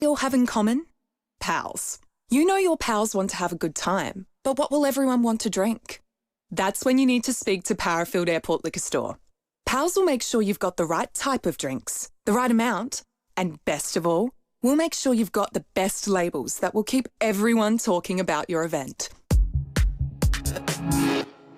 they all have in common? Pals. You know your pals want to have a good time, but what will everyone want to drink? That's when you need to speak to Parafield Airport Liquor Store. Pals will make sure you've got the right type of drinks, the right amount, and best of all, we'll make sure you've got the best labels that will keep everyone talking about your event.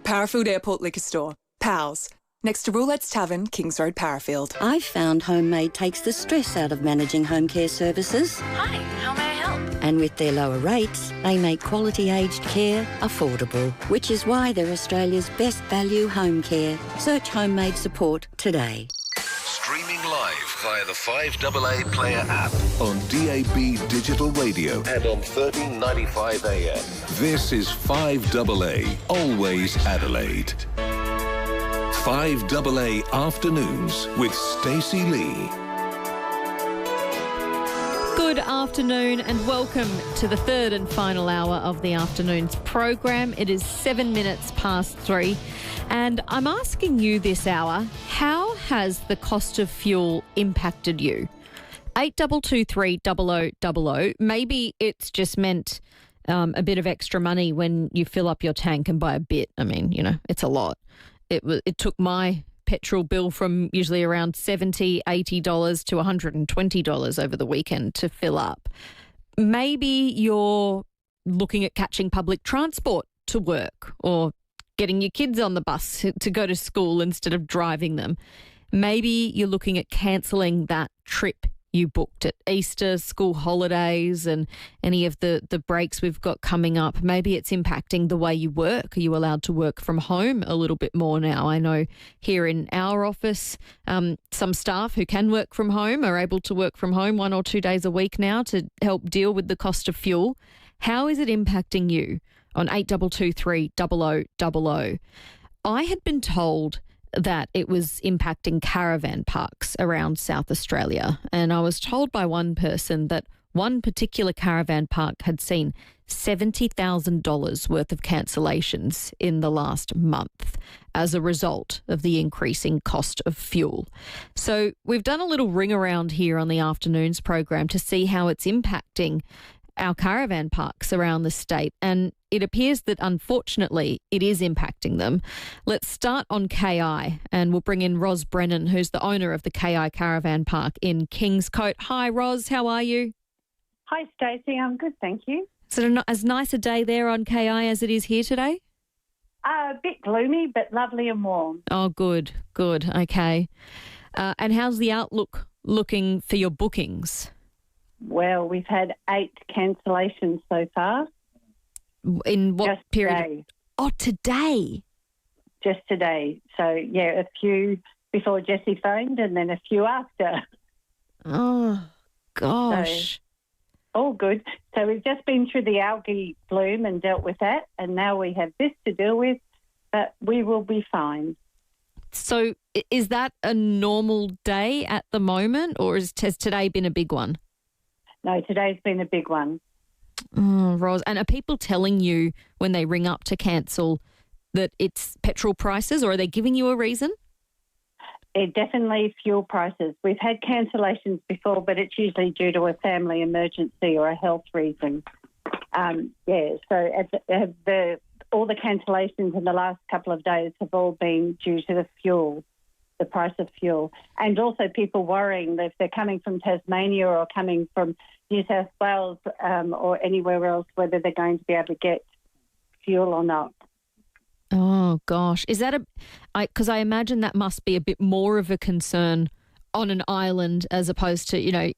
Parafield Airport Liquor Store. Pals. Next to Roulette's Tavern, Kings Road, Parafield. I've found Homemade takes the stress out of managing home care services. Hi, how may I help? And with their lower rates, they make quality aged care affordable, which is why they're Australia's best value home care. Search Homemade support today. Streaming live via the 5AA Player app on DAB Digital Radio and on 1395 AM. This is 5AA, always Adelaide. 5AA Afternoons with Stacey Lee. Good afternoon and welcome to the third and final hour of the afternoon's program. It is 7 minutes past 3 and I'm asking you this hour, how has the cost of fuel impacted you? 8223 0000. Maybe it's just meant a bit of extra money when you fill up your tank and buy a bit. I mean, you know, it's a lot. It took my petrol bill from usually around $70, $80 to $120 over the weekend to fill up. Maybe you're looking at catching public transport to work or getting your kids on the bus to go to school instead of driving them. Maybe you're looking at cancelling that trip you booked at Easter, school holidays and any of the breaks we've got coming up. Maybe it's impacting the way you work. Are you allowed to work from home a little bit more now? I know here in our office, some staff who can work from home are able to work from home 1 or 2 days a week now to help deal with the cost of fuel. How is it impacting you? On 8223 0000. I had been told that it was impacting caravan parks around South Australia. And I was told by one person that one particular caravan park had seen $70,000 worth of cancellations in the last month as a result of the increasing cost of fuel. So we've done a little ring around here on the afternoons program to see how it's impacting our caravan parks around the state, and it appears that unfortunately it is impacting them. Let's start on KI and we'll bring in Ros Brennan, who's the owner of the KI Caravan Park in Kingscote. Hi Ros, how are you? Hi Stacey, I'm good, thank you. Is it as nice a day there on KI as it is here today? A bit gloomy but lovely and warm. Oh good, okay. And how's the outlook looking for your bookings? Well, we've had 8 cancellations so far. In what just period? Today. Oh, today? Just today. So, yeah, a few before Jessie phoned and then a few after. Oh, gosh. So, all good. So we've just been through the algae bloom and dealt with that, and now we have this to deal with, but we will be fine. So is that a normal day at the moment, or has today been a big one? No, today's been a big one. Oh, Ros. And are people telling you when they ring up to cancel that it's petrol prices, or are they giving you a reason? It definitely fuel prices. We've had cancellations before, but it's usually due to a family emergency or a health reason. So all the cancellations in the last couple of days have all been due to the fuel, the price of fuel, and also people worrying that if they're coming from Tasmania or coming from New South Wales or anywhere else, whether they're going to be able to get fuel or not. Oh, gosh. Is that because I imagine that must be a bit more of a concern on an island as opposed to,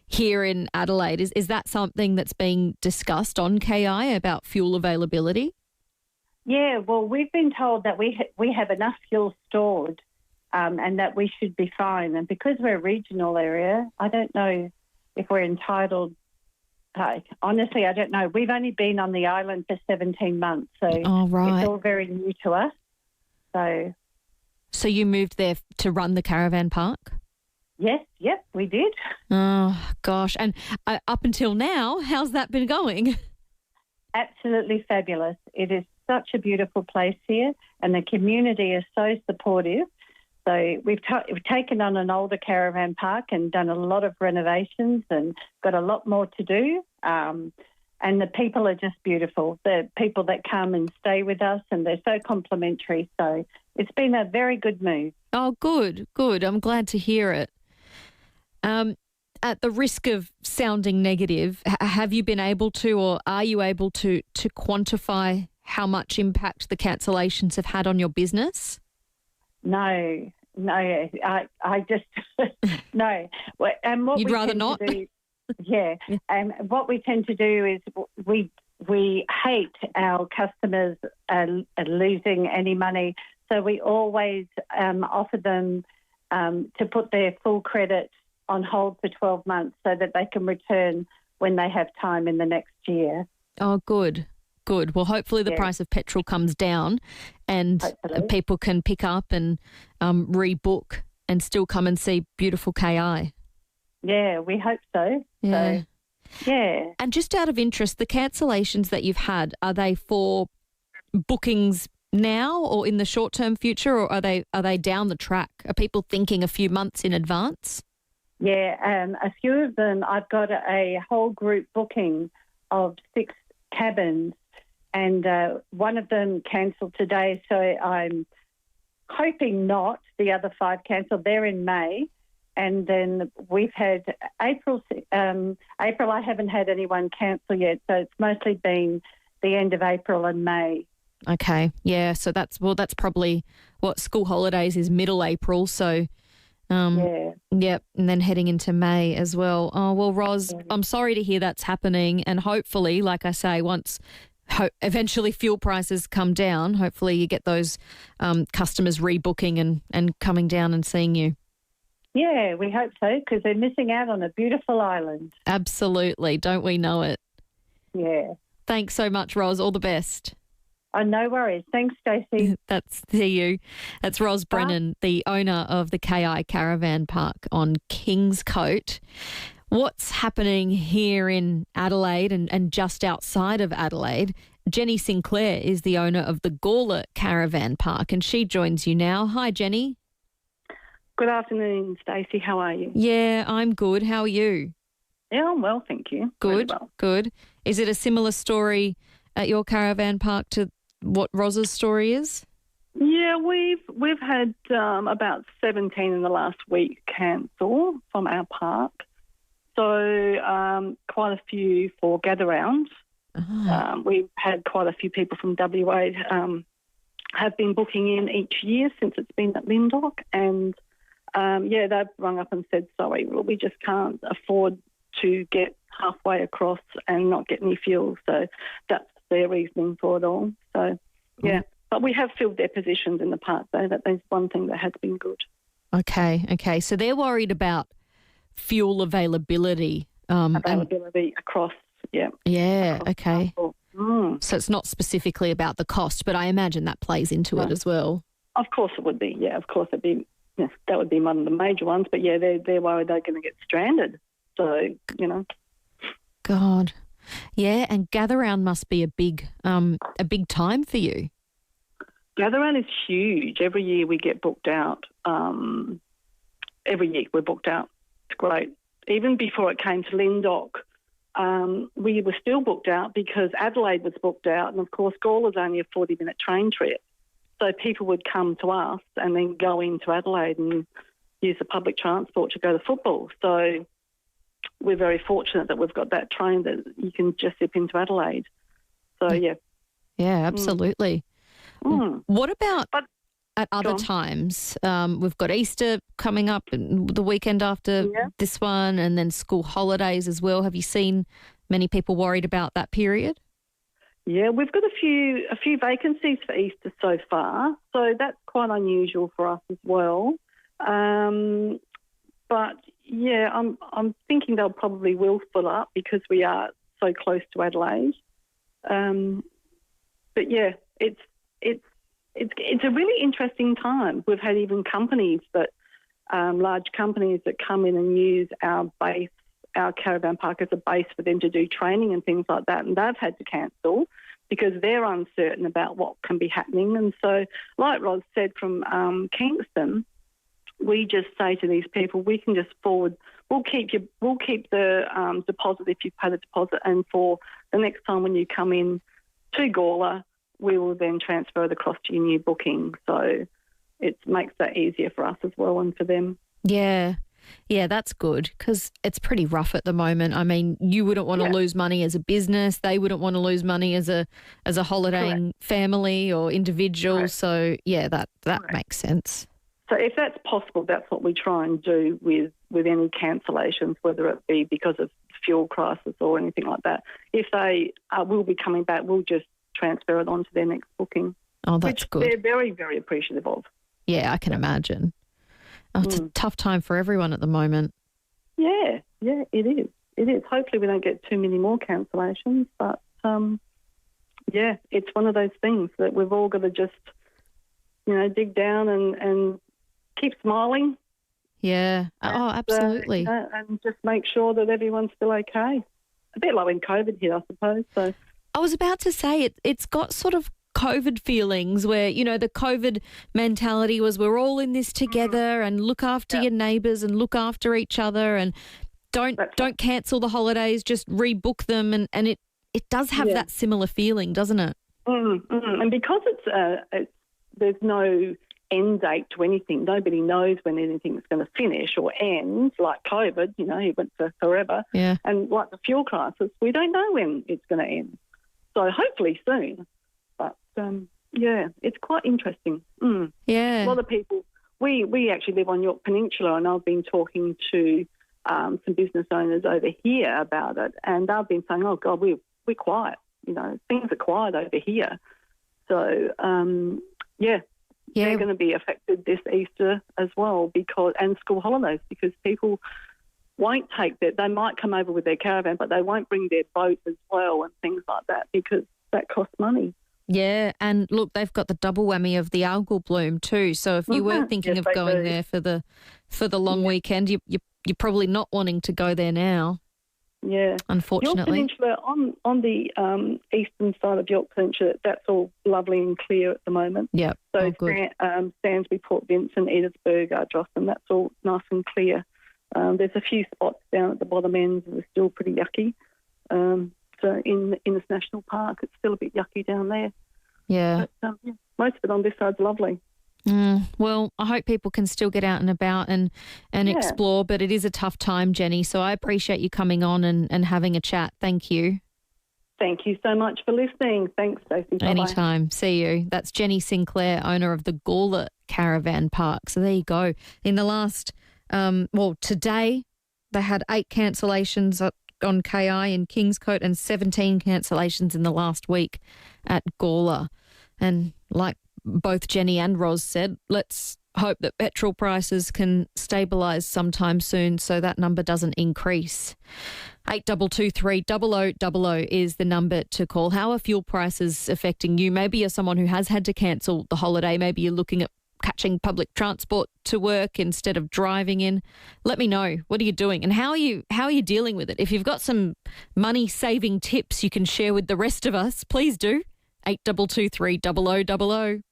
here in Adelaide. Is that something that's being discussed on KI about fuel availability? Yeah, well, we've been told that we have enough fuel stored and that we should be fine. And because we're a regional area, I don't know if we're entitled. Honestly, I don't know. We've only been on the island for 17 months, so It's all very new to us. So you moved there to run the caravan park? Yes, yep, we did. Oh, gosh. And up until now, how's that been going? Absolutely fabulous. It is such a beautiful place here, and the community is so supportive. So we've taken on an older caravan park and done a lot of renovations and got a lot more to do. And the people are just beautiful. The people that come and stay with us, and they're so complimentary. So it's been a very good move. Oh, good. I'm glad to hear it. At the risk of sounding negative, have you been able to, or are you able to quantify how much impact the cancellations have had on your business? No, I just no. And what You'd rather not? Yeah, and what we tend to do is we hate our customers losing any money, so we always offer them to put their full credit on hold for 12 months so that they can return when they have time in the next year. Oh, good. Well, hopefully the price of petrol comes down and people can pick up and rebook and still come and see beautiful KI. Yeah, we hope so. Yeah. So, yeah. And just out of interest, the cancellations that you've had, are they for bookings now or in the short-term future, or are they down the track? Are people thinking a few months in advance? Yeah, a few of them, I've got a whole group booking of 6 cabins, and one of them cancelled today, so I'm hoping not. The other 5 cancelled. They're in May. And then we've had April, I haven't had anyone cancel yet, so it's mostly been the end of April and May. Okay, yeah, so that's probably what school holidays is, middle April, so yep, and then heading into May as well. Oh, well, Ros, I'm sorry to hear that's happening, and hopefully, like I say, once eventually fuel prices come down, hopefully you get those customers rebooking and coming down and seeing you. Yeah, we hope so, because they're missing out on a beautiful island. Absolutely. Don't we know it? Yeah. Thanks so much, Ros. All the best. Oh, no worries. Thanks, Stacey. That's you. That's Ros Brennan, the owner of the KI Caravan Park on Kingscote. What's happening here in Adelaide and just outside of Adelaide? Jenny Sinclair is the owner of the Gawler Caravan Park, and she joins you now. Hi, Jenny. Good afternoon, Stacey. How are you? Yeah, I'm good. How are you? Yeah, I'm well, thank you. Good, Really well. Good. Is it a similar story at your caravan park to what Ros's story is? Yeah, we've had about 17 in the last week cancel from our park. So quite a few for gather rounds. We've had quite a few people from WA have been booking in each year since it's been at Lindock, and they've rung up and said, sorry, well, we just can't afford to get halfway across and not get any fuel. So that's their reasoning for it all. So, yeah. But we have filled their positions in the park, though. That's one thing that has been good. Okay. So they're worried about fuel availability. Across, yeah. Yeah, across okay. So it's not specifically about the cost, but I imagine that plays into it as well. Of course it would be, yeah. Of course it'd be. Yes, that would be one of the major ones. But, yeah, they're worried they're going to get stranded. So, God. Yeah, and gather round must be a big time for you. Gather round is huge. Every year we get booked out. Every year we're booked out. It's great. Even before it came to Lindock, we were still booked out because Adelaide was booked out, and, of course, Gawler's only a 40-minute train trip. So people would come to us and then go into Adelaide and use the public transport to go to football. So we're very fortunate that we've got that train that you can just zip into Adelaide. So, yeah. Yeah, absolutely. What about at other times? We've got Easter coming up and the weekend after this one, and then school holidays as well. Have you seen many people worried about that period? Yeah, we've got a few vacancies for Easter so far, so that's quite unusual for us as well. But yeah, I'm thinking they'll probably will fill up because we are so close to Adelaide. But yeah, it's a really interesting time. We've had even companies that large companies that come in and use our base, our caravan park as a base for them to do training and things like that, and they've had to cancel because they're uncertain about what can be happening. And so, like Ros said from Kingston, we just say to these people, we can just forward. We'll keep the deposit if you pay the deposit, and for the next time when you come in to Gawler, we will then transfer it across to your new booking. So it makes that easier for us as well and for them. Yeah. Yeah, that's good because it's pretty rough at the moment. I mean, you wouldn't want to lose money as a business. They wouldn't want to lose money as a holidaying family or individual. Correct. So, yeah, that makes sense. So if that's possible, that's what we try and do with any cancellations, whether it be because of fuel crisis or anything like that. If they will be coming back, we'll just transfer it on to their next booking. Oh, that's good. They're very, very appreciative of. Yeah, I can imagine. Oh, it's a tough time for everyone at the moment. Yeah, it is. It is. Hopefully we don't get too many more cancellations, but, it's one of those things that we've all got to just, dig down and keep smiling. Yeah. Oh, absolutely. And just make sure that everyone's still okay. A bit like when COVID hit, I suppose. So I was about to say it's got sort of COVID feelings where, the COVID mentality was we're all in this together and look after your neighbours and look after each other and don't cancel the holidays, just rebook them. And it does have that similar feeling, doesn't it? And because it's there's no end date to anything. Nobody knows when anything's going to finish or end, like COVID, it went for forever. Yeah. And like the fuel crisis, we don't know when it's going to end. So hopefully soon. But, it's quite interesting. Yeah. A lot of people, we actually live on York Peninsula, and I've been talking to some business owners over here about it, and they've been saying, oh, God, we're quiet. Things are quiet over here. So, they're going to be affected this Easter as well and school holidays, because people won't they might come over with their caravan, but they won't bring their boat as well and things like that because that costs money. Yeah, and look, they've got the double whammy of the algal bloom too. So if you were thinking of going there for the long weekend, you're probably not wanting to go there now. Yeah, unfortunately. York Peninsula, on the eastern side of York Peninsula, that's all lovely and clear at the moment. Yeah, so Stansbury, Port Vincent, Edithburgh, Ardrossan, that's all nice and clear. There's a few spots down at the bottom ends that are still pretty yucky. So in this national park, it's still a bit yucky down there. Yeah. But, most of it on this side's lovely. Well, I hope people can still get out and about and explore, but it is a tough time, Jenny. So I appreciate you coming on and having a chat. Thank you. Thank you so much for listening. Thanks, Stacey. Bye-bye. Anytime. See you. That's Jenny Sinclair, owner of the Gawler Caravan Park. So there you go. In the last, today they had 8 cancellations on KI in Kingscote and 17 cancellations in the last week at Gawler. And like both Jenny and Roz said, let's hope that petrol prices can stabilise sometime soon so that number doesn't increase. 8223 0000 is the number to call. How are fuel prices affecting you? Maybe you're someone who has had to cancel the holiday. Maybe you're looking at catching public transport to work instead of driving in. Let me know. What are you doing and how are you dealing with it? If you've got some money saving tips you can share with the rest of us, please do. 8223 0000.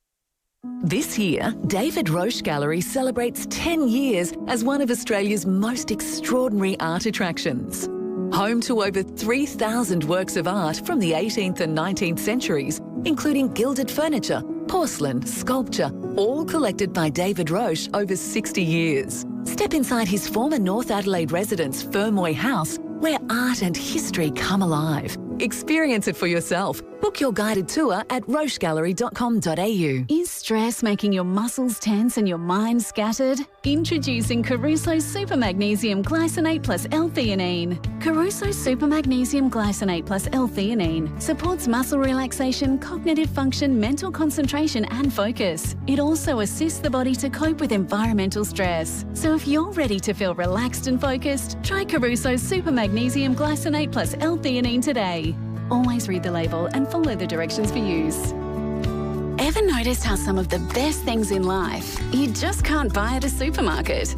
This year, David Roche Gallery celebrates 10 years as one of Australia's most extraordinary art attractions. Home to over 3,000 works of art from the 18th and 19th centuries, including gilded furniture, porcelain, sculpture, all collected by David Roche over 60 years. Step inside his former North Adelaide residence, Fermoy House, where art and history come alive. Experience it for yourself. Book your guided tour at rochegallery.com.au. Is stress making your muscles tense and your mind scattered? Introducing Caruso Super Magnesium Glycinate plus L-theanine. Caruso Super Magnesium Glycinate plus L-theanine supports muscle relaxation, cognitive function, mental concentration and focus. It also assists the body to cope with environmental stress. So if you're ready to feel relaxed and focused, try Caruso Super Magnesium Glycinate plus L-theanine today. Always read the label and follow the directions for use. Ever noticed how some of the best things in life you just can't buy at a supermarket?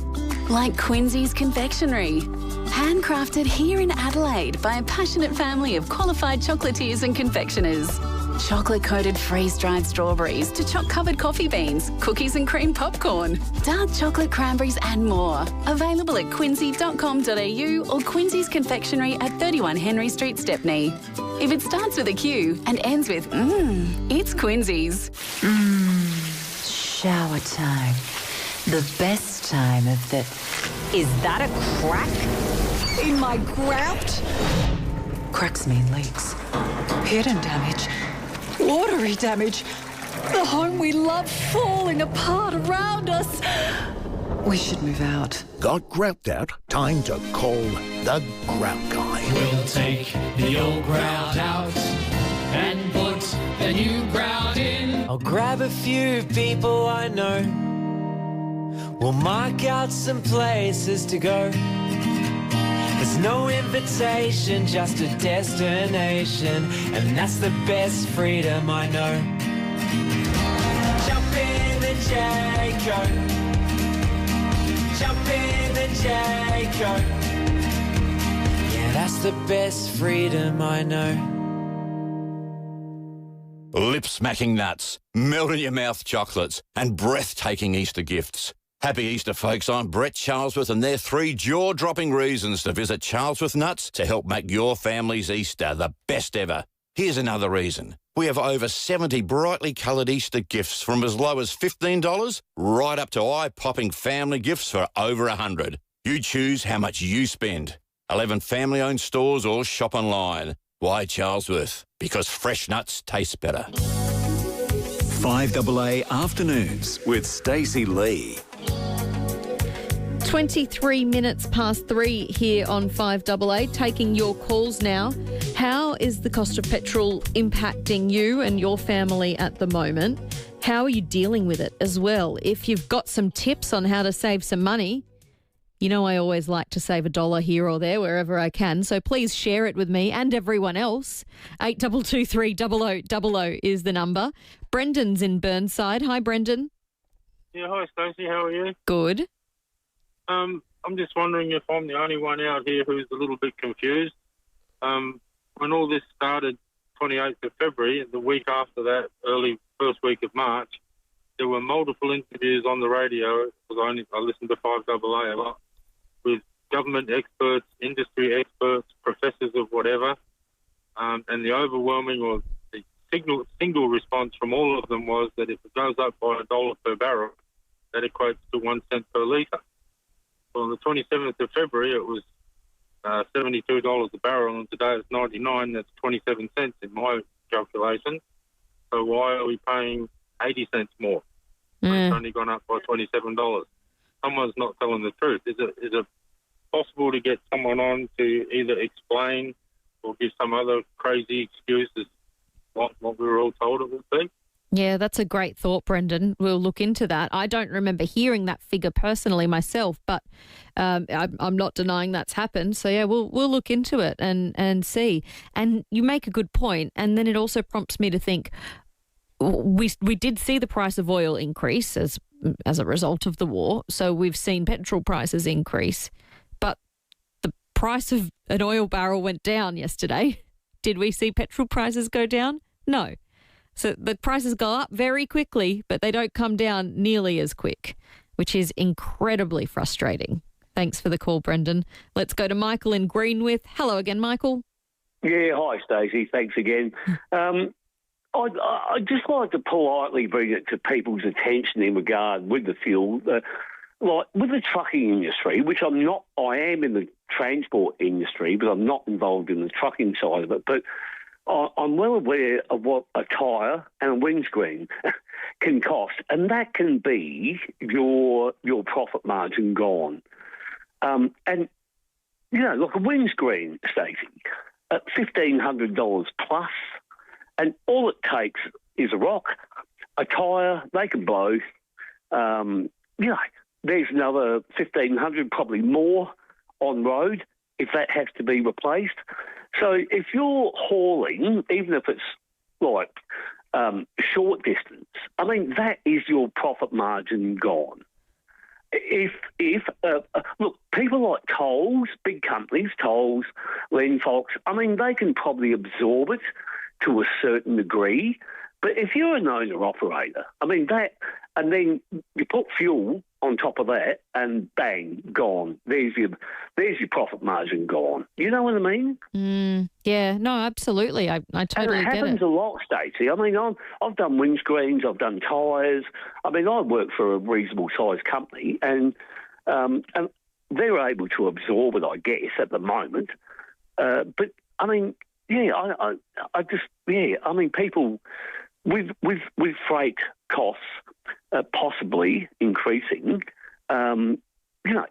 Like Quincy's Confectionery. Handcrafted here in Adelaide by a passionate family of qualified chocolatiers and confectioners. chocolate-coated freeze-dried strawberries to choc-covered coffee beans, cookies and cream popcorn, dark chocolate cranberries and more. Available at quincy.com.au or Quincy's Confectionery at 31 Henry Street, Stepney. If it starts with a Q and ends with it's Quincy's. Shower time. The best time of the... Is that a crack in my grout? Cracks mean leaks. Hidden damage. Watery damage. The home we love falling apart around us. We should move out. Got grout out? Time to call the Grout Guy. We'll take the old grout out and put the new grout in. I'll grab a few people I know. We'll mark out some places to go. There's no invitation, just a destination, and that's the best freedom I know. Jump in the Jayco. Jump in the Jayco. Yeah, that's the best freedom I know. Lip-smacking nuts, melt-in-your-mouth chocolates, and breathtaking Easter gifts. Happy Easter, folks. I'm Brett Charlesworth, and there are 3 jaw-dropping reasons to visit Charlesworth Nuts to help make your family's Easter the best ever. Here's another reason. We have over 70 brightly coloured Easter gifts from as low as $15 right up to eye-popping family gifts for over $100. You choose how much you spend. 11 family-owned stores or shop online. Why Charlesworth? Because fresh nuts taste better. 5AA Afternoons with Stacey Lee. 23 minutes past 3 here on 5AA, taking your calls now. How is the cost of petrol impacting you and your family at the moment? How are you dealing with it as well? If you've got some tips on how to save some money, you know I always like to save $1 here or there wherever I can, so please share it with me and everyone else. 8223 0000 is the number. Brendan's in Burnside. Hi, Brendan. Yeah, hi, Stacey. How are you? Good. I'm just wondering if I'm the only one out here who's a little bit confused. When all this started, 28th of February, the week after that, early first week of March, there were multiple interviews on the radio, because I listened to 5AA a lot, with government experts, industry experts, professors of whatever, and the overwhelming or the single response from all of them was that if it goes up by $1 per barrel, that equates to 1 cent per litre. Well, on the 27th of February, it was $72 a barrel, and today it's 99. That's 27 cents in my calculation. So why are we paying 80 cents more? It's only gone up by $27. Someone's not telling the truth. Is it possible to get someone on to either explain or give some other crazy excuse as what we were all told it would be? Yeah, that's a great thought, Brendan. We'll look into that. I don't remember hearing that figure personally myself, but I'm not denying that's happened. So, yeah, we'll look into it and see. And you make a good point, and then it also prompts me to think we did see the price of oil increase as a result of the war, so we've seen petrol prices increase, but the price of an oil barrel went down yesterday. Did we see petrol prices go down? No. So the prices go up very quickly, but they don't come down nearly as quick, which is incredibly frustrating. Thanks for the call, Brendan. Let's go to Michael in Greenwith. Hello again, Michael. Yeah, hi, Stacey. Thanks again. I'd just like to politely bring it to people's attention in regard with the fuel. Like with the trucking industry, which I'm not, I am in the transport industry, but I'm not involved in the trucking side of it. But I'm well aware of what a tyre and a windscreen can cost, and that can be your profit margin gone. And, you know, like a windscreen, Stacey, at $1,500 plus, and all it takes is a rock, a tyre, they can blow. You know, there's another $1,500, probably more, on road if that has to be replaced. So if you're hauling, even if it's like short distance, I mean, that is your profit margin gone. Look, people like tolls, big companies, tolls, Len Fox, I mean, they can probably absorb it to a certain degree. But if you're an owner-operator, I mean, that, and then you put fuel on top of that, and bang, gone. There's your profit margin gone. You know what I mean? Yeah, no, absolutely. I totally get it. And it happens a lot, Stacey. I mean, I've done windscreens, I've done tyres. I mean, I work for a reasonable-sized company, and they're able to absorb it, I guess, at the moment. But, I mean, yeah, I just, yeah, I mean, people with freight costs possibly increasing, you know,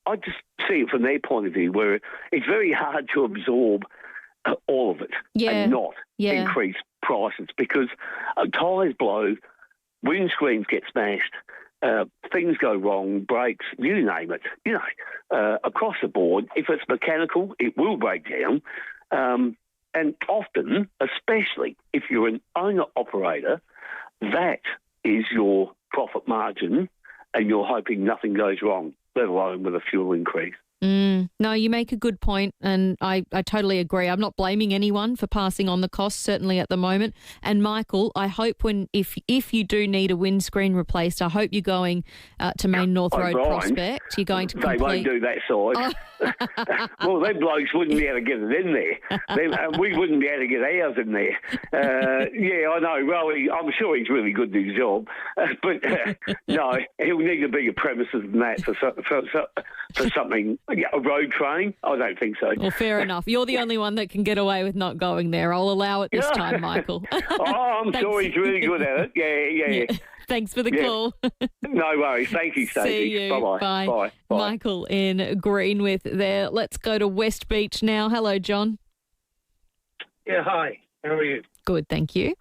I just see it from their point of view where it's very hard to absorb all of it and not increase prices because tyres blow, windscreens get smashed, things go wrong, brakes, you name it, you know, across the board. If it's mechanical, it will break down. And often, especially if you're an owner-operator, that is your profit margin and you're hoping nothing goes wrong, let alone with a fuel increase. No, you make a good point, and I totally agree. I'm not blaming anyone for passing on the costs, certainly at the moment. And Michael, I hope if you do need a windscreen replaced, I hope you're going to Main North Road Prospect. You're going to complete... They won't do that side. Well, them blokes wouldn't be able to get it in there. We wouldn't be able to get ours in there. Yeah, I know. Well, I'm sure he's really good at his job. But no, he'll need a bigger premises than that for something... Yeah, a road train? I don't think so. Well, fair enough. You're the only one that can get away with not going there. I'll allow it this time, Michael. I'm sure he's really good at it. Yeah. Thanks for the call. No worries. Thank you, Stacey. See you. Bye-bye. Bye. Michael in Greenwith there. Let's go to West Beach now. Hello, John. Yeah, hi. How are you? Good, thank you.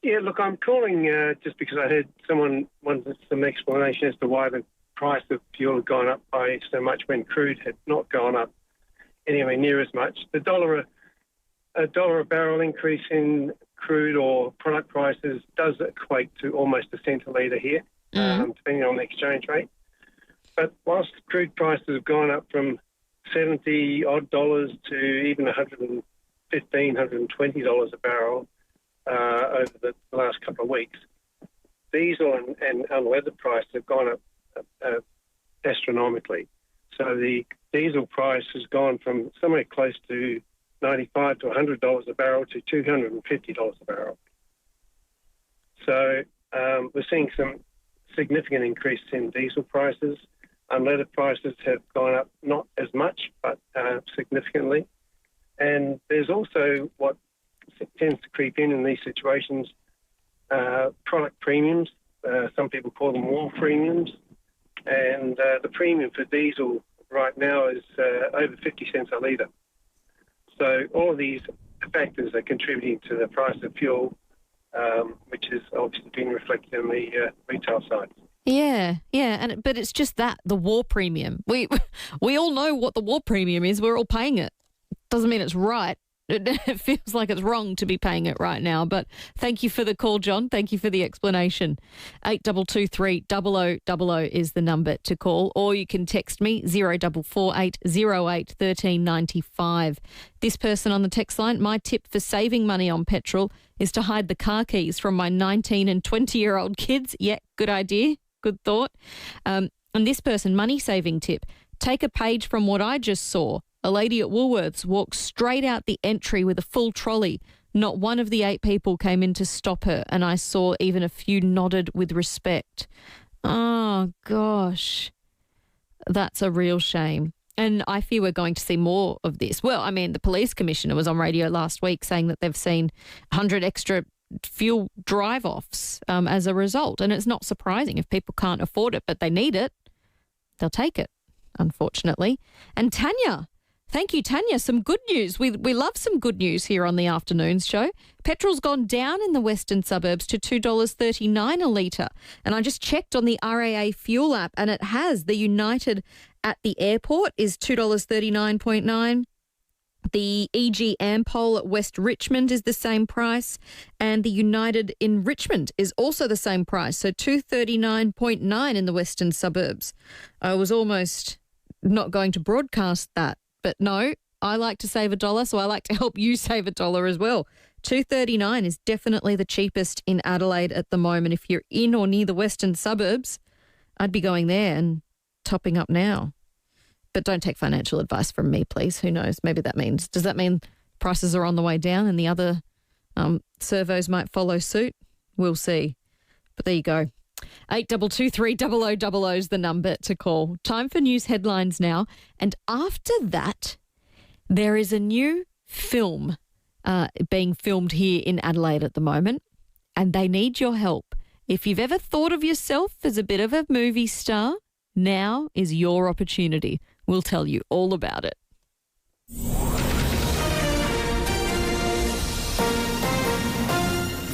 Yeah, look, I'm calling just because I heard someone wanted some explanation as to why the price of fuel had gone up by so much when crude had not gone up anywhere near as much. The $1 a barrel increase in crude or product prices does equate to almost a cent a litre here, depending on the exchange rate. But whilst crude prices have gone up from $70-odd to even $115, $120 a barrel over the last couple of weeks, diesel and unleaded prices have gone up astronomically. So the diesel price has gone from somewhere close to $95 to $100 a barrel to $250 a barrel. So we're seeing some significant increase in diesel prices. Unleaded prices have gone up not as much, but significantly. And there's also what tends to creep in these situations, product premiums. Some people call them war premiums. And the premium for diesel right now is over 50 cents a litre. So all of these factors are contributing to the price of fuel, which is obviously being reflected in the retail sides. Yeah, but it's just that, the war premium. We all know what the war premium is. We're all paying it. Doesn't mean it's right. It feels like it's wrong to be paying it right now. But thank you for the call, John. Thank you for the explanation. 8223 0000 is the number to call, or you can text me 0448 08 1395. This person on the text line, my tip for saving money on petrol is to hide the car keys from my 19 and 20-year-old kids. Yeah, good idea. Good thought. And this person, money saving tip, take a page from what I just saw. A lady at Woolworths walked straight out the entry with a full trolley. Not one of the 8 people came in to stop her, and I saw even a few nodded with respect. Oh, gosh. That's a real shame. And I fear we're going to see more of this. Well, I mean, the police commissioner was on radio last week saying that they've seen 100 extra fuel drive-offs as a result. And it's not surprising if people can't afford it, but they need it. They'll take it, unfortunately. And Tanya... Thank you, Tanya. Some good news. We love some good news here on the Afternoons show. Petrol's gone down in the western suburbs to $2.39 a litre. And I just checked on the RAA fuel app, and it has. The United at the airport is $2.39.9. The EG Ampol at West Richmond is the same price, and the United in Richmond is also the same price, so $2.39.9 in the western suburbs. I was almost not going to broadcast that. But no, I like to save $1, so I like to help you save $1 as well. $2.39 is definitely the cheapest in Adelaide at the moment. If you're in or near the western suburbs, I'd be going there and topping up now. But don't take financial advice from me, please. Who knows? Maybe does that mean prices are on the way down and the other servos might follow suit? We'll see. But there you go. 8223 0000 is the number to call. Time for news headlines now. And after that, there is a new film being filmed here in Adelaide at the moment, and they need your help. If you've ever thought of yourself as a bit of a movie star, now is your opportunity. We'll tell you all about it.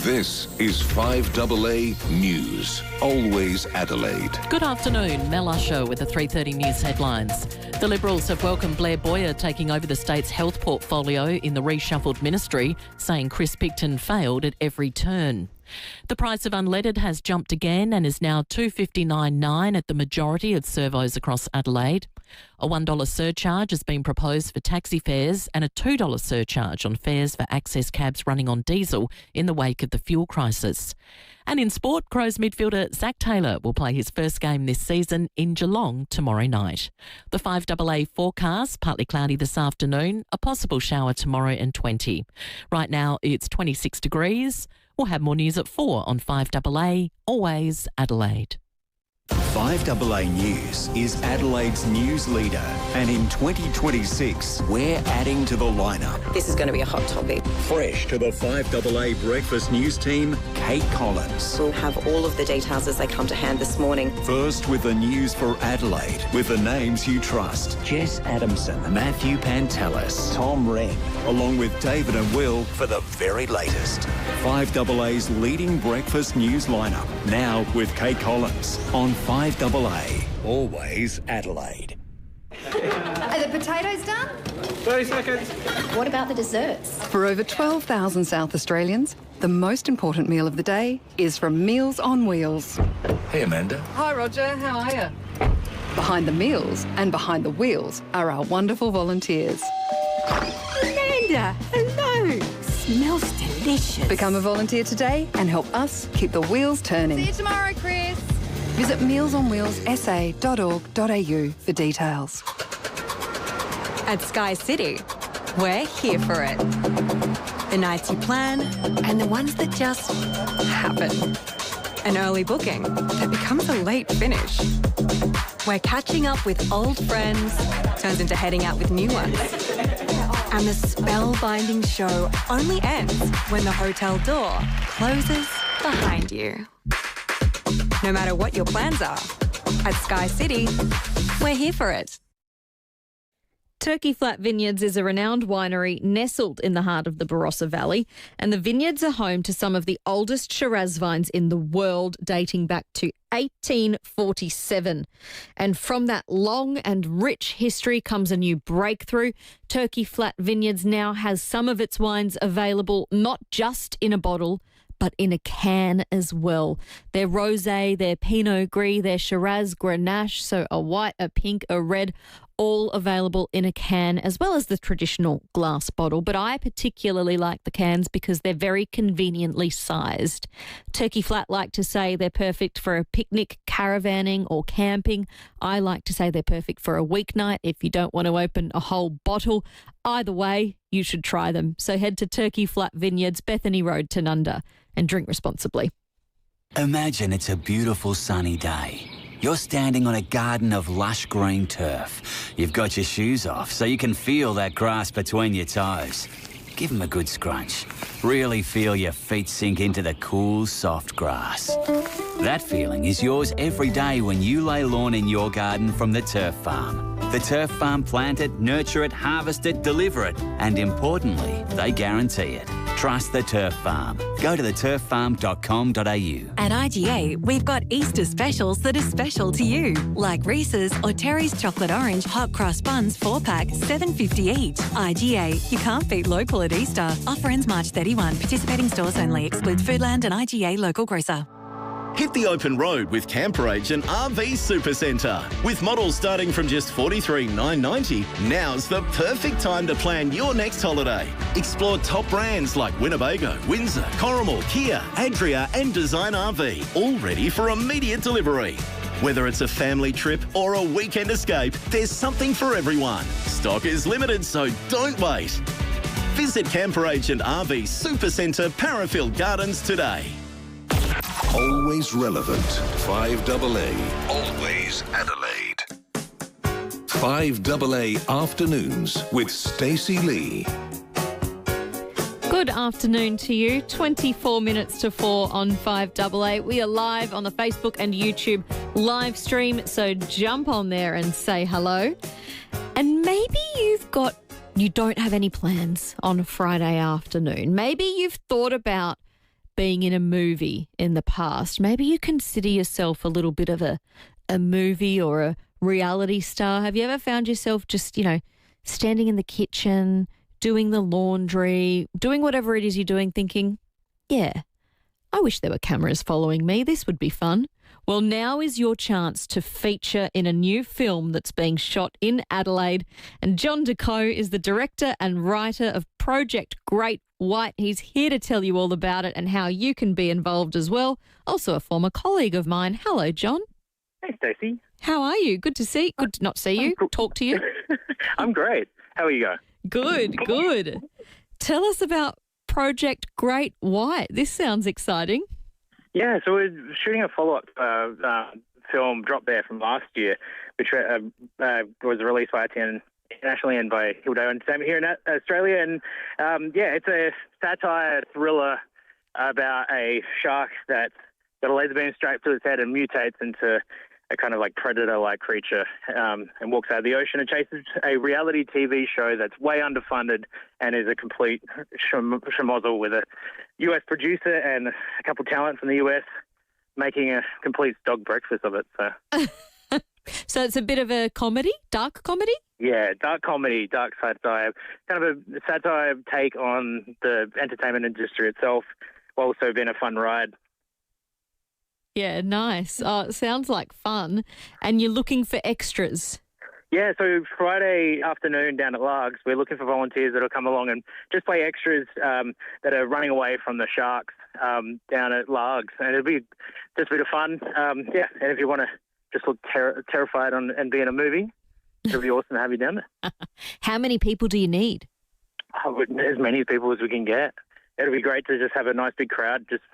This is 5AA News, always Adelaide. Good afternoon, Mel Usher with the 3:30 News headlines. The Liberals have welcomed Blair Boyer taking over the state's health portfolio in the reshuffled ministry, saying Chris Picton failed at every turn. The price of unleaded has jumped again and is now $2.59.9 at the majority of servos across Adelaide. A $1 surcharge has been proposed for taxi fares and a $2 surcharge on fares for access cabs running on diesel in the wake of the fuel crisis. And in sport, Crows midfielder Zach Taylor will play his first game this season in Geelong tomorrow night. The 5AA forecast, partly cloudy this afternoon, a possible shower tomorrow and 20. Right now it's 26 degrees. We'll have more news at 4 on 5AA, always Adelaide. 5AA News is Adelaide's news leader, and in 2026, we're adding to the lineup. This is going to be a hot topic. Fresh to the 5AA Breakfast News team, Kate Collins. We'll have all of the details as they come to hand this morning. First with the news for Adelaide, with the names you trust. Jess Adamson, Matthew Pantelis, Tom Wren, along with David and Will for the very latest. 5AA's leading breakfast news lineup, now with Kate Collins on 5AA, always Adelaide. Are the potatoes done? 30 seconds. What about the desserts? For over 12,000 South Australians, the most important meal of the day is from Meals on Wheels. Hey, Amanda. Hi, Roger. How are you? Behind the meals and behind the wheels are our wonderful volunteers. Amanda, hello. Smells delicious. Become a volunteer today and help us keep the wheels turning. See you tomorrow, Chris. Visit mealsonwheelssa.org.au for details. At Sky City, we're here for it. The nights you plan and the ones that just happen. An early booking that becomes a late finish. Where catching up with old friends turns into heading out with new ones. And the spellbinding show only ends when the hotel door closes behind you. No matter what your plans are, at Sky City, we're here for it. Turkey Flat Vineyards is a renowned winery nestled in the heart of the Barossa Valley, and the vineyards are home to some of the oldest Shiraz vines in the world, dating back to 1847. And from that long and rich history comes a new breakthrough. Turkey Flat Vineyards now has some of its wines available not just in a bottle, but in a can as well. Their rosé, their Pinot Gris, their Shiraz Grenache, so a white, a pink, a red, all available in a can, as well as the traditional glass bottle. But I particularly like the cans because they're very conveniently sized. Turkey Flat like to say they're perfect for a picnic, caravanning or camping. I like to say they're perfect for a weeknight if you don't want to open a whole bottle. Either way, you should try them. So head to Turkey Flat Vineyards, Bethany Road, Tanunda, and drink responsibly. Imagine it's a beautiful sunny day. You're standing on a garden of lush green turf. You've got your shoes off so you can feel that grass between your toes. Give them a good scrunch. Really feel your feet sink into the cool, soft grass. That feeling is yours every day when you lay lawn in your garden from the Turf Farm. The Turf Farm plant it, nurture it, harvest it, deliver it, and importantly, they guarantee it. Trust the Turf Farm. Go to theturffarm.com.au. At IGA, we've got Easter specials that are special to you, like Reese's or Terry's Chocolate Orange Hot Cross Buns 4-pack, $7.50 each. IGA, you can't beat local at Easter. Offer ends March 31. Participating stores only. Excludes Foodland and IGA local grocer. Hit the open road with Camper Agent RV Supercentre. With models starting from just $43,990, now's the perfect time to plan your next holiday. Explore top brands like Winnebago, Windsor, Corrimal, Kia, Adria and Design RV, all ready for immediate delivery. Whether it's a family trip or a weekend escape, there's something for everyone. Stock is limited, so don't wait. Visit Camper Agent RV Supercentre, Parafield Gardens today. Always relevant. 5AA. Always Adelaide. 5AA Afternoons with Stacey Lee. Good afternoon to you. 24 minutes to 4 on 5AA. We are live on the Facebook and YouTube live stream, so jump on there and say hello. And maybe you don't have any plans on a Friday afternoon. Maybe you've thought about being in a movie in the past. Maybe you consider yourself a little bit of a movie or a reality star. Have you ever found yourself just, standing in the kitchen, doing the laundry, doing whatever it is you're doing, thinking, yeah, I wish there were cameras following me. This would be fun. Well, now is your chance to feature in a new film that's being shot in Adelaide. And John DeCoe is the director and writer of Project Great White. He's here to tell you all about it and how you can be involved as well. Also a former colleague of mine. Hello, John. Hey, Stacey. How are you? Good to not see you, talk to you. I'm great. How are you going? Good. Tell us about Project Great White. This sounds exciting. Yeah, so we're shooting a follow-up film, Drop Bear, from last year, which was released by ITN internationally and by Hildo Entertainment here in Australia. And, it's a satire thriller about a shark that's got a laser beam strapped to its head and mutates into a kind of like predator-like creature and walks out of the ocean and chases a reality TV show that's way underfunded and is a complete schmozzle with a US producer and a couple of talent from the US making a complete dog breakfast of it. So it's a bit of a comedy, dark comedy? Yeah, dark comedy, dark satire, kind of a satire take on the entertainment industry itself, while also being a fun ride. Yeah, nice. Oh, it sounds like fun. And you're looking for extras. Yeah, so Friday afternoon down at Largs, we're looking for volunteers that'll come along and just play extras that are running away from the sharks down at Largs. And it'll be just a bit of fun. And if you want to just look terrified and be in a movie, it'll be awesome to have you down there. How many people do you need? As many people as we can get. It'll be great to just have a nice big crowd just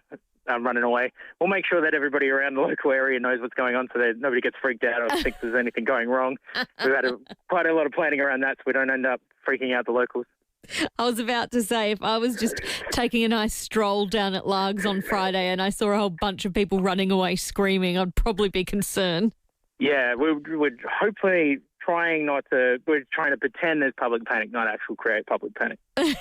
running away. We'll make sure that everybody around the local area knows what's going on so that nobody gets freaked out or thinks there's anything going wrong. We've had quite a lot of planning around that so we don't end up freaking out the locals. I was about to say, if I was just taking a nice stroll down at Largs on Friday and I saw a whole bunch of people running away screaming, I'd probably be concerned. Yeah, we're hopefully we're trying to pretend there's public panic, not actual create public panic.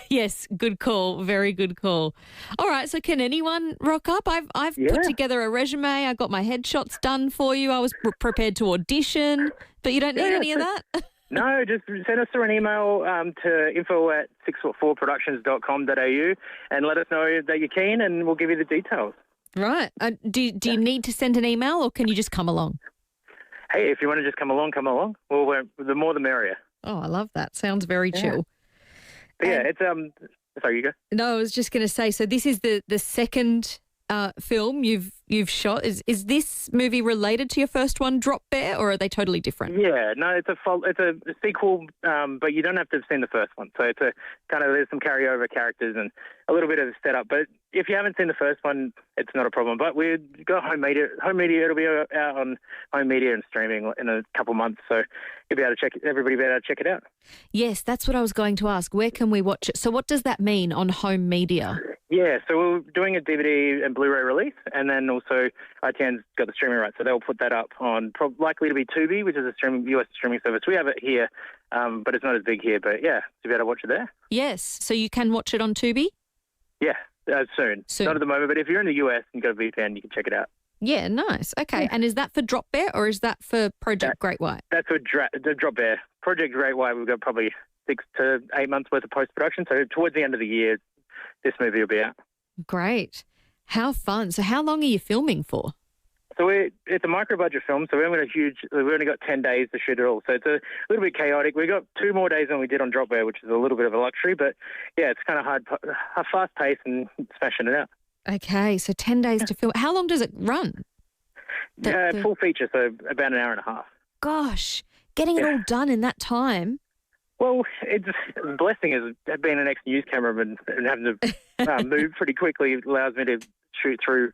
Yes, good call. Very good call. All right, so can anyone rock up? I've put together a resume. I got my headshots done for you. I was prepared to audition, but you don't need any of that? No, just send us through an email to info@6foot4productions.com.au and let us know that you're keen and we'll give you the details. Right. Do you need to send an email or can you just come along? Hey, if you want to just come along, come along. Well, the more the merrier. Oh, I love that. Sounds very chill. But it's sorry, you go. No, I was just going to say. So this is the second film you've shot. Is this movie related to your first one, Drop Bear, or are they totally different? Yeah, no, it's a sequel, but you don't have to have seen the first one. So it's a kind of there's some carryover characters and a little bit of a setup. But if you haven't seen the first one, it's not a problem. But we've got home media. It'll be out on home media and streaming in a couple of months. So you'll be able to everybody be able to check it out. Yes, that's what I was going to ask. Where can we watch it? So what does that mean on home media? Yeah, so we're doing a DVD and Blu-ray release, and then also ITN's got the streaming rights, so they'll put that up on likely to be Tubi, which is a US streaming service. We have it here, but it's not as big here. But yeah, to be able to watch it there. Yes, so you can watch it on Tubi? Yeah, soon. Not at the moment, but if you're in the US and you've got a VPN, you can check it out. Yeah, nice. Okay, and is that for Drop Bear or is that for Project Great White? That's for the Drop Bear. Project Great White, we've got probably 6 to 8 months worth of post-production, so towards the end of the year, this movie will be out. Great. How fun. So how long are you filming for? So it's a micro-budget film, so we only got 10 days to shoot it all. So it's a little bit chaotic. We got 2 more days than we did on Drop Bear, which is a little bit of a luxury. But, yeah, it's kind of fast-paced and smashing it out. Okay, so 10 days to film. How long does it run? Full feature, so about an hour and a half. Gosh, getting it all done in that time. Well, it's a blessing as being an ex-news cameraman and having to move pretty quickly allows me to shoot through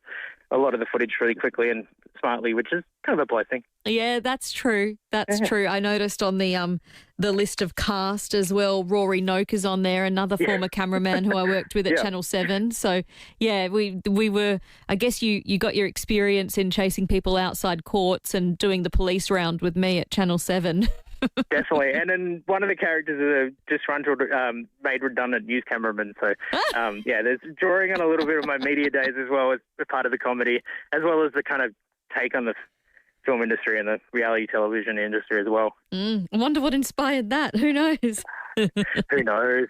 a lot of the footage really quickly and smartly, which is kind of a blessing. Yeah, that's true. That's true. I noticed on the list of cast as well, Rory Noak is on there, another former cameraman who I worked with at Channel 7. So, yeah, we were, I guess you got your experience in chasing people outside courts and doing the police round with me at Channel 7. Definitely. And then one of the characters is a disgruntled, made redundant news cameraman. So, there's drawing on a little bit of my media days as well as a part of the comedy, as well as the kind of take on the film industry and the reality television industry as well. I wonder what inspired that. Who knows? Who knows?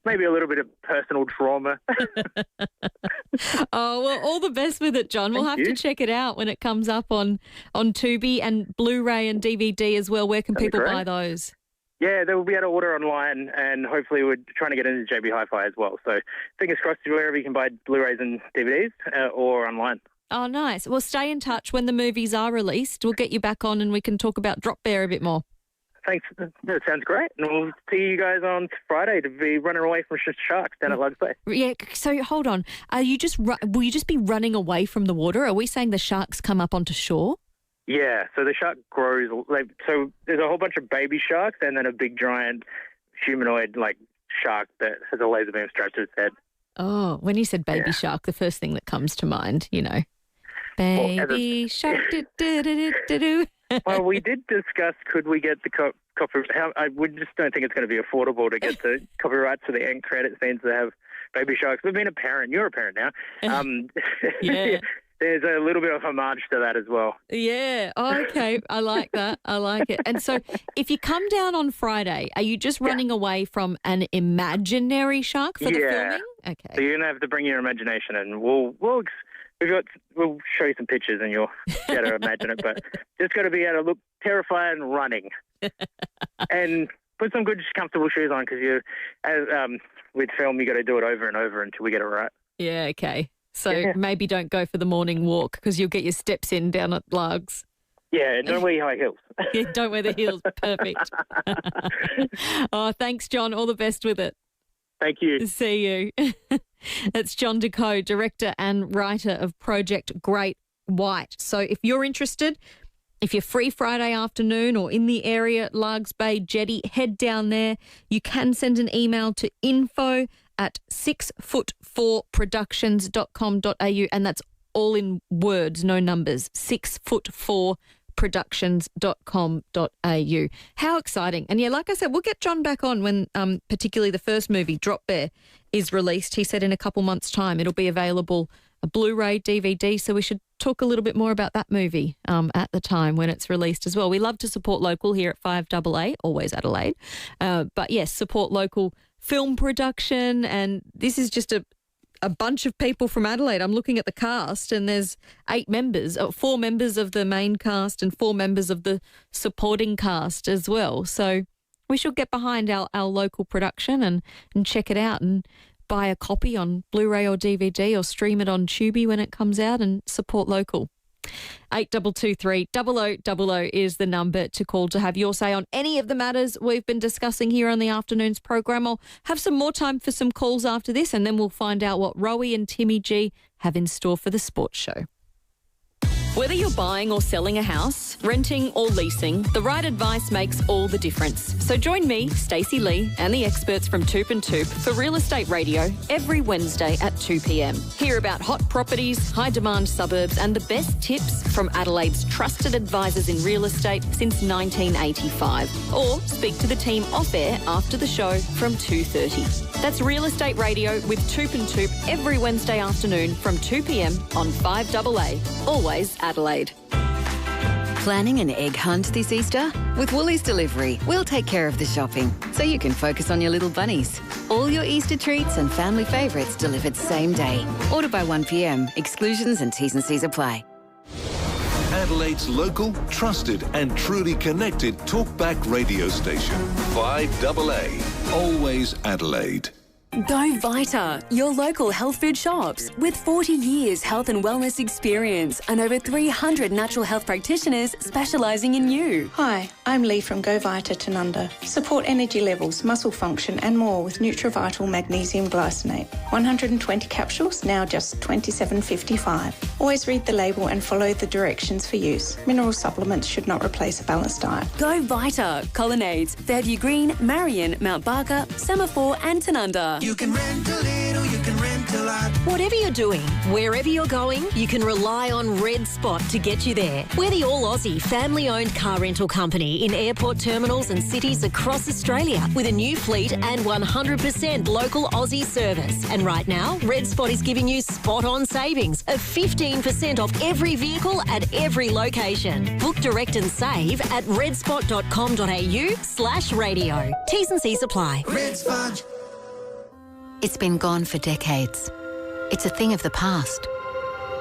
Maybe a little bit of personal trauma. Oh, well, all the best with it, John. We'll have to check it out when it comes up on Tubi and Blu-ray and DVD as well. Where can people buy those? Yeah, they will be able to order online, and hopefully we're trying to get into JB Hi-Fi as well. So fingers crossed wherever you can buy Blu-rays and DVDs or online. Oh, nice. Well, stay in touch when the movies are released. We'll get you back on and we can talk about Drop Bear a bit more. Thanks. That sounds great. And we'll see you guys on Friday to be running away from sharks down at Lugs Bay. Yeah, so hold on. Will you just be running away from the water? Are we saying the sharks come up onto shore? Yeah, so the shark grows. So there's a whole bunch of baby sharks and then a big giant humanoid shark that has a laser beam strapped to its head. Oh, when you said baby shark, the first thing that comes to mind, baby shark, do-do-do-do-do-do. Well, we did discuss could we get the copyright. We just don't think it's going to be affordable to get the copyright to the end credit scenes that have baby sharks. We've been a parent. You're a parent now. Yeah. There's a little bit of homage to that as well. Yeah. Oh, okay. I like that. I like it. And so if you come down on Friday, are you just running away from an imaginary shark for the filming? Okay. So you're going to have to bring your imagination and we'll show you some pictures and you'll be able to imagine it. But just got to be able to look terrified and running. And put some good, comfortable shoes on because with film, you got to do it over and over until we get it right. Yeah, okay. So maybe don't go for the morning walk because you'll get your steps in down at Lugs. Yeah, don't wear high heels. Yeah, don't wear the heels. Perfect. Oh, thanks, John. All the best with it. Thank you. See you. That's John Deco, director and writer of Project Great White. So if you're interested, if you're free Friday afternoon or in the area at Lugs Bay Jetty, head down there. You can send an email to info@6foot4productions.com.au, and that's all in words, no numbers, 6foot4productions.com.au. How exciting. And yeah, like I said, we'll get John back on when particularly the first movie, Drop Bear, is released. He said in a couple months' time it'll be available, a Blu-ray, DVD, so we should talk a little bit more about that movie at the time when it's released as well. We love to support local here at 5AA, always Adelaide. But yes, support local film production, and this is just a bunch of people from Adelaide. I'm looking at the cast and there's 8 members, 4 members of the main cast and 4 members of the supporting cast as well. So we should get behind our local production and check it out and buy a copy on Blu-ray or DVD or stream it on Tubi when it comes out and support local. 8223 0000 is the number to call to have your say on any of the matters we've been discussing here on the afternoon's program. I'll have some more time for some calls after this and then we'll find out what Rowie and Timmy G have in store for the sports show. Whether you're buying or selling a house, renting or leasing, the right advice makes all the difference. So join me, Stacey Lee, and the experts from Toop and Toop for Real Estate Radio every Wednesday at 2 p.m. Hear about hot properties, high-demand suburbs and the best tips from Adelaide's trusted advisors in real estate since 1985. Or speak to the team off-air after the show from 2:30. That's Real Estate Radio with Toop and Toop every Wednesday afternoon from 2 p.m. on 5AA. Always Adelaide. Planning an egg hunt this Easter? With Woolies Delivery, we'll take care of the shopping so you can focus on your little bunnies. All your Easter treats and family favourites delivered same day. Order by 1 p.m. Exclusions and T's and C's apply. Adelaide's local, trusted and truly connected talkback radio station. 5AA. Always Adelaide. Go Vita, your local health food shops. With 40 years health and wellness experience and over 300 natural health practitioners specialising in you. Hi, I'm Lee from Go Vita Tanunda. Support energy levels, muscle function and more with Nutrivital Magnesium Glycinate. 120 capsules, now just $27.55. Always read the label and follow the directions for use. Mineral supplements should not replace a balanced diet. Go Vita, Colonnades, Fairview Green, Marion, Mount Barker, Semaphore and Tanunda. You can rent a little, you can rent a lot. Whatever you're doing, wherever you're going, you can rely on Red Spot to get you there. We're the all-Aussie, family-owned car rental company in airport terminals and cities across Australia with a new fleet and 100% local Aussie service. And right now, Red Spot is giving you spot-on savings of 15% off every vehicle at every location. Book direct and save at redspot.com.au/radio. T's and C's apply. Red Spot. It's been gone for decades. It's a thing of the past.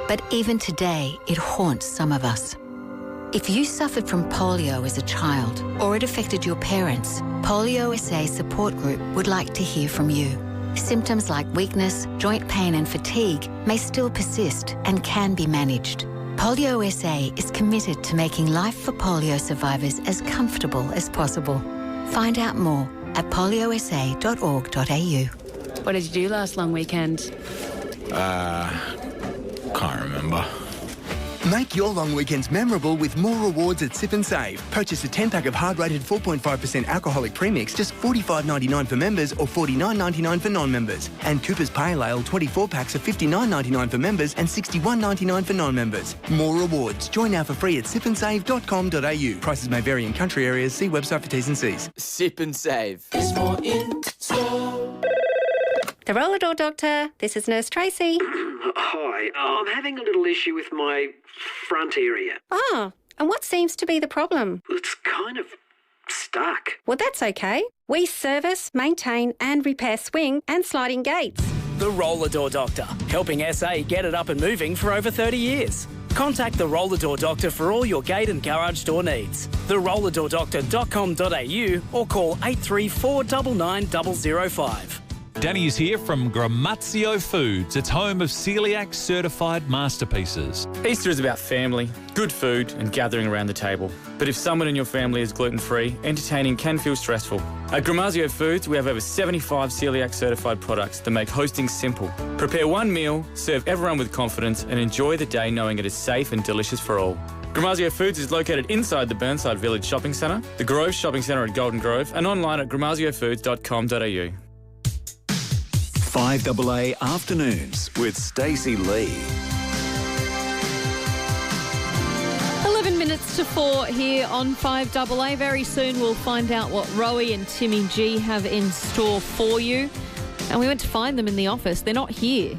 But even today, it haunts some of us. If you suffered from polio as a child or it affected your parents, Polio SA Support Group would like to hear from you. Symptoms like weakness, joint pain and fatigue may still persist and can be managed. Polio SA is committed to making life for polio survivors as comfortable as possible. Find out more at poliosa.org.au. What did you do last long weekend? Can't remember. Make your long weekends memorable with more rewards at Sip and Save. Purchase a 10-pack of hard-rated 4.5% alcoholic premix, just $45.99 for members or $49.99 for non-members. And Cooper's Pale Ale 24 packs of $59.99 for members and $61.99 for non-members. More rewards. Join now for free at sipandsave.com.au. Prices may vary in country areas. See website for T's and C's. Sip and Save. There's more in store. The Roller Door Doctor, this is Nurse Tracy. Hi, I'm having a little issue with my front area. Ah, and what seems to be the problem? It's kind of stuck. Well, that's okay. We service, maintain and repair swing and sliding gates. The Roller Door Doctor, helping SA get it up and moving for over 30 years. Contact the Roller Door Doctor for all your gate and garage door needs. therollerdoordoctor.com.au or call 834 99 005. Danny is here from Gramazio Foods. It's home of celiac certified masterpieces. Easter is about family, good food and gathering around the table. But if someone in your family is gluten-free, entertaining can feel stressful. At Gramazio Foods, we have over 75 celiac certified products that make hosting simple. Prepare one meal, serve everyone with confidence and enjoy the day knowing it is safe and delicious for all. Gramazio Foods is located inside the Burnside Village Shopping Centre, the Grove Shopping Centre at Golden Grove and online at gramaziofoods.com.au. 5AA Afternoons with Stacey Lee. 11 minutes to 4 here on 5AA. Very soon we'll find out what Rowie and Timmy G have in store for you. And we went to find them in the office. They're not here.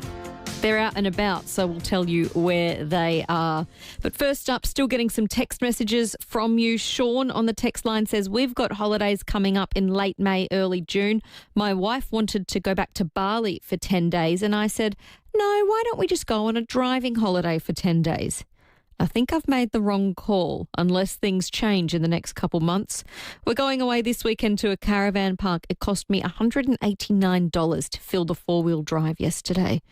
They're out and about, so we'll tell you where they are. But first up, still getting some text messages from you. Sean on the text line says, we've got holidays coming up in late May, early June. My wife wanted to go back to Bali for 10 days, and I said, no, why don't we just go on a driving holiday for 10 days? I think I've made the wrong call, unless things change in the next couple months. We're going away this weekend to a caravan park. It cost me $189 to fill the four-wheel drive yesterday.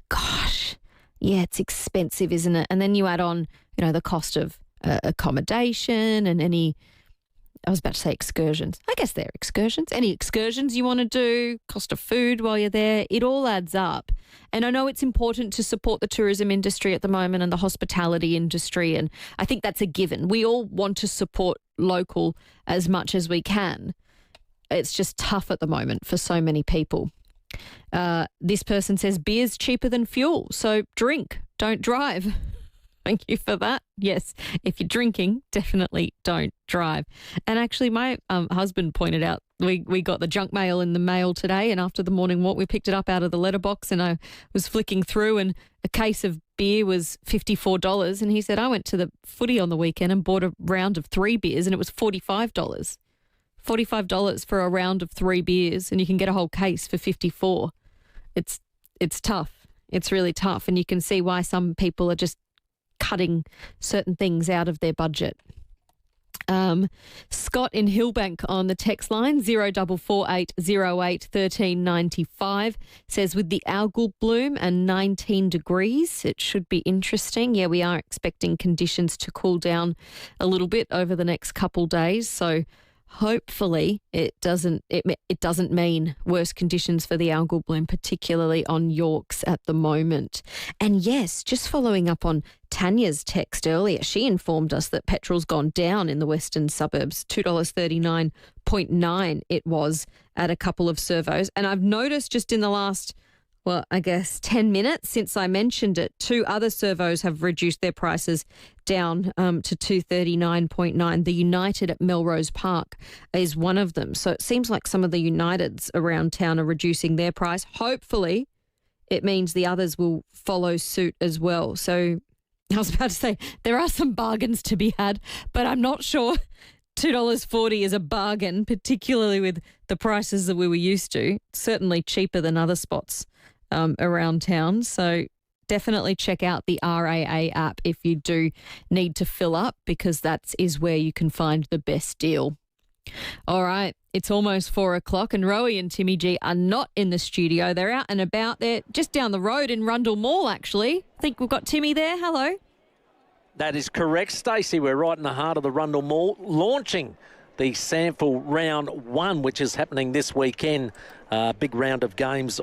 Gosh, yeah, it's expensive, isn't it? And then you add on, the cost of accommodation and I was about to say excursions. I guess they're excursions. Any excursions you want to do, cost of food while you're there, it all adds up. And I know it's important to support the tourism industry at the moment and the hospitality industry, and I think that's a given. We all want to support local as much as we can. It's just tough at the moment for so many people. This person says beer's cheaper than fuel, so drink, don't drive. Thank you for that. Yes, if you're drinking, definitely don't drive. And actually, my husband pointed out, we got the junk mail in the mail today, and after the morning walk, we picked it up out of the letterbox, and I was flicking through, and a case of beer was $54, and he said, I went to the footy on the weekend and bought a round of 3 beers, and it was $45. $45 for a round of 3 beers, and you can get a whole case for $54. It's tough. It's really tough, and you can see why some people are just cutting certain things out of their budget. Scott in Hillbank on the text line 044808 1395 says with the algal bloom and 19 degrees, it should be interesting. Yeah, we are expecting conditions to cool down a little bit over the next couple days. So hopefully it doesn't mean worse conditions for the algal bloom, particularly on Yorks at the moment. And yes, just following up on Tanya's text earlier, she informed us that petrol's gone down in the western suburbs, $2.39.9 it was at a couple of servos. And I've noticed just in the last, 10 minutes since I mentioned it, 2 other servos have reduced their prices down to $2.39.9. The United at Melrose Park is one of them. So it seems like some of the Uniteds around town are reducing their price. Hopefully it means the others will follow suit as well. So I was about to say there are some bargains to be had, but I'm not sure $2.40 is a bargain, particularly with the prices that we were used to. Certainly cheaper than other spots around town. So definitely check out the RAA app if you do need to fill up, because that is where you can find the best deal. All right, it's almost 4 o'clock and Rowie and Timmy G are not in the studio. They're out and about. They're just down the road in Rundle Mall, actually. I think we've got Timmy there. Hello. That is correct, Stacey. We're right in the heart of the Rundle Mall, launching the SANFL Round 1, which is happening this weekend. Big round of games,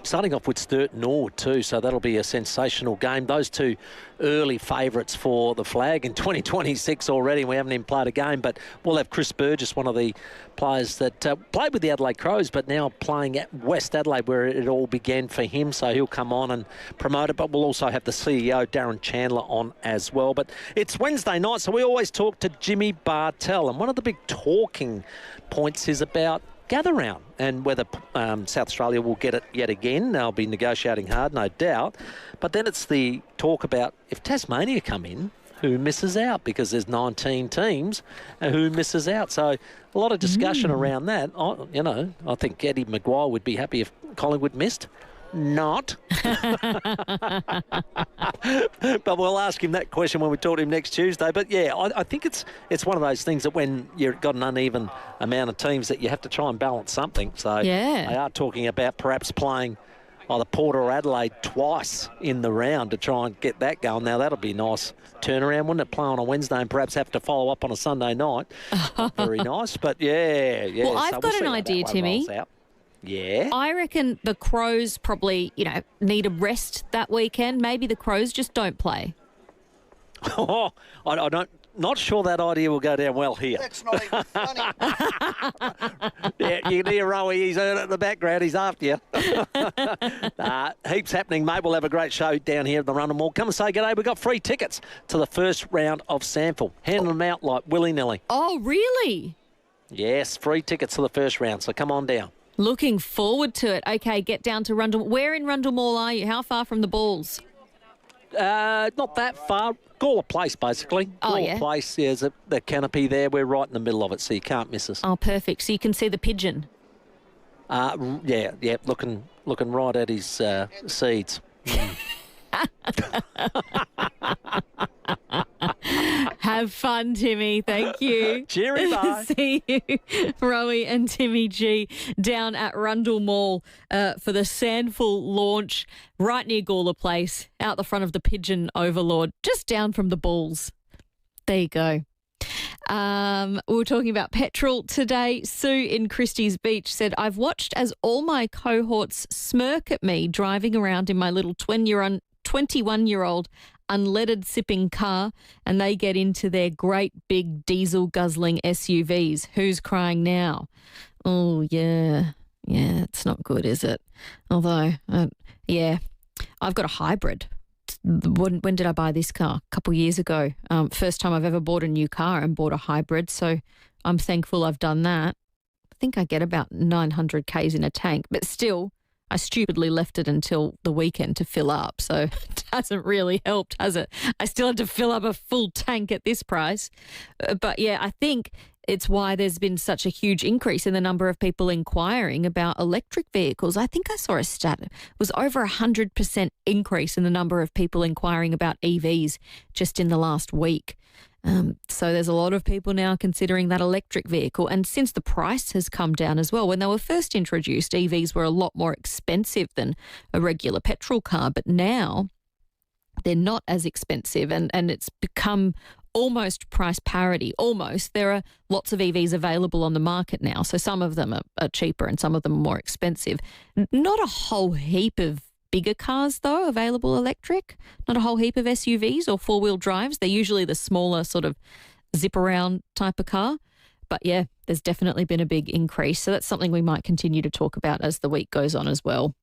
starting off with Sturt Nord too, so that'll be a sensational game. Those 2 early favourites for the flag in 2026 already. We haven't even played a game, but we'll have Chris Burgess, one of the players that played with the Adelaide Crows, but now playing at West Adelaide, where it all began for him, so he'll come on and promote it. But we'll also have the CEO, Darren Chandler, on as well. But it's Wednesday night, so we always talk to Jimmy Bartell, and one of the big talking points is about gather round and whether South Australia will get it yet again. They'll be negotiating hard, no doubt. But then it's the talk about if Tasmania come in, who misses out, because there's 19 teams who misses out. So a lot of discussion around that. I think Eddie Maguire would be happy if Collingwood missed. Not. But we'll ask him that question when we talk to him next Tuesday. But yeah, I think it's one of those things that when you've got an uneven amount of teams that you have to try and balance something. So they are talking about perhaps playing either Port or Adelaide twice in the round to try and get that going. Now that'll be a nice turnaround, wouldn't it? Play on a Wednesday and perhaps have to follow up on a Sunday night. Very nice. But yeah. Well, I've got an idea, Timmy. Yeah. I reckon the Crows probably, need a rest that weekend. Maybe the Crows just don't play. I don't. Not sure that idea will go down well here. That's not even funny. Yeah, you can hear Rowie. He's heard it in the background. He's after you. Heaps happening, mate. We'll have a great show down here at the Rundle Mall. Come and say g'day. We've got free tickets to the first round of SANFL. Handing them out like willy-nilly. Oh, really? Yes, free tickets to the first round. So come on down. Looking forward to it. Okay, get down to Rundle. Where in Rundle Mall are you? How far from the Bulls? Not that far. Gawler Place, basically. Gawler Place, there's the canopy there. We're right in the middle of it, so you can't miss us. Oh, perfect. So you can see the pigeon. Yeah, looking right at his seeds. Have fun, Timmy. Thank you. Cheery, bye. See you, Rowie and Timmy G, down at Rundle Mall for the SANFL launch, right near Gawler Place, out the front of the Pigeon Overlord, just down from the Bulls. There you go. We were talking about petrol today. Sue in Christie's Beach said, I've watched as all my cohorts smirk at me driving around in my little 21-year-old unleaded sipping car, and they get into their great big diesel guzzling SUVs. Who's crying now? Oh, yeah. Yeah, it's not good, is it? Although, I've got a hybrid. When did I buy this car? A couple of years ago. First time I've ever bought a new car and bought a hybrid, so I'm thankful I've done that. I think I get about 900 Ks in a tank, but still, I stupidly left it until the weekend to fill up, so it hasn't really helped, has it? I still had to fill up a full tank at this price. But yeah, I think it's why there's been such a huge increase in the number of people inquiring about electric vehicles. I think I saw a stat. It was over 100% increase in the number of people inquiring about EVs just in the last week. So there's a lot of people now considering that electric vehicle. And since the price has come down as well, when they were first introduced, EVs were a lot more expensive than a regular petrol car. But now they're not as expensive and it's become almost price parity, almost. There are lots of EVs available on the market now. So some of them are cheaper and some of them are more expensive. Not a whole heap of bigger cars, though, available electric. Not a whole heap of SUVs or four-wheel drives. They're usually the smaller sort of zip-around type of car. But, yeah, there's definitely been a big increase. So that's something we might continue to talk about as the week goes on as well.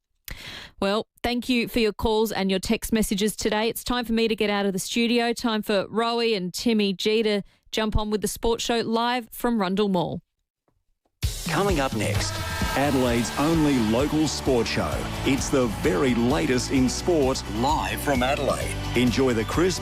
Well, thank you for your calls and your text messages today. It's time for me to get out of the studio. Time for Rowie and Timmy G to jump on with the Sports Show live from Rundle Mall. Coming up next, Adelaide's only local sports show. It's the very latest in sport, live from Adelaide. Enjoy the crisp